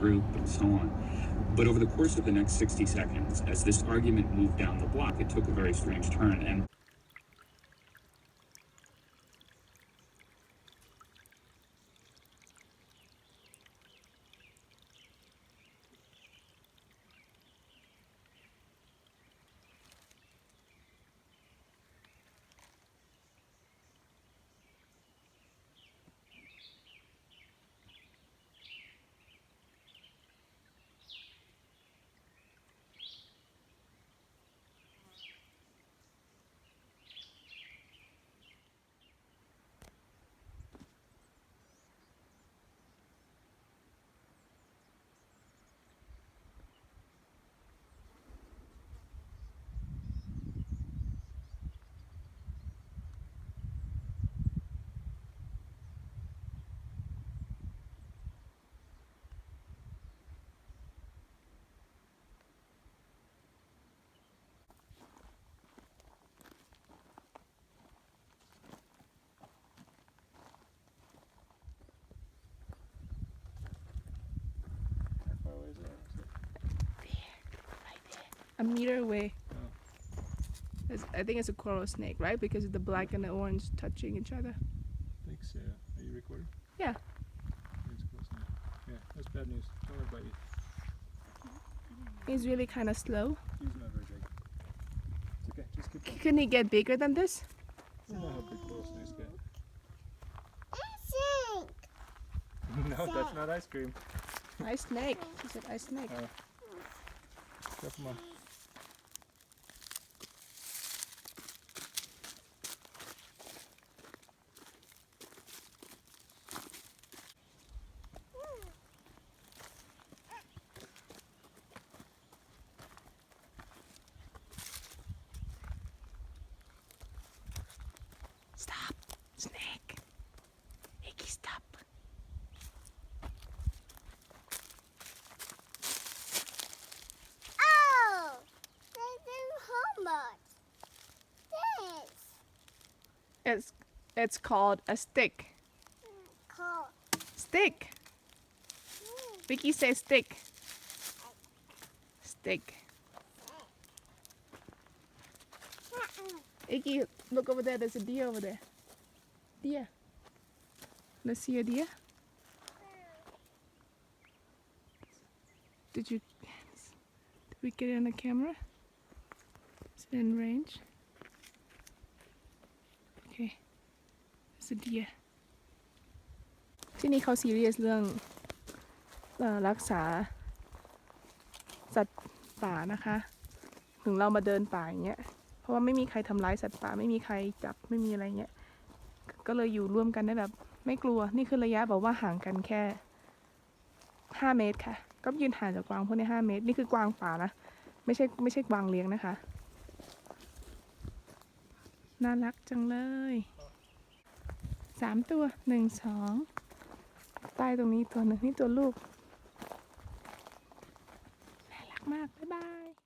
group, and so on. But over the course of the next 60 seconds, as this argument moved down the block, it took a very strange turn. And A meter away. I think it's a coral snake, right? Because of the black and the orange touching each other. I think so. Are you recording? Yeah. It's close enough. Yeah, that's bad news. Don't worry about it. He's really kind of slow. He's not very big. It's okay. Just keep going. Can he get bigger than this? I don't know how big coral snakes get. Snake. No, that's not ice cream. Ice snake. She said ice snake. Come on. Stop. Snake. Iggy, stop. Oh, there's how much? This It's called a stick. called. Stick. Vicky says stick. Stick. Iggy, look over there. There's a deer over there. Deer. Let's see a deer. Did we get it on the camera? Is it in range? Okay. There's a deer. ที่นี่เขาซีเรียสเรื่องรักษาสัตว์ป่านะคะ ถึงเรามาเดินป่าอย่างเงี้ย เพราะว่าไม่มีใครทำร้ายสัตว์ป่า ไม่มีใครจับ ไม่มีอะไรเงี้ย ก็เลยอยู่ร่วมกันได้แบบไม่กลัว นี่คือระยะแบบว่าห่างกันแค่5 เมตรค่ะ ก็ยืนห่างจากกวางพวกนี้5 เมตร นี่คือกวางป่านะ ไม่ใช่กวางเลี้ยงนะคะ น่ารักจังเลย3 ตัว1 2ใต้ตรงนี้ตัวหนึ่งนี่ตัวลูกน่ารักมากบ๊ายบาย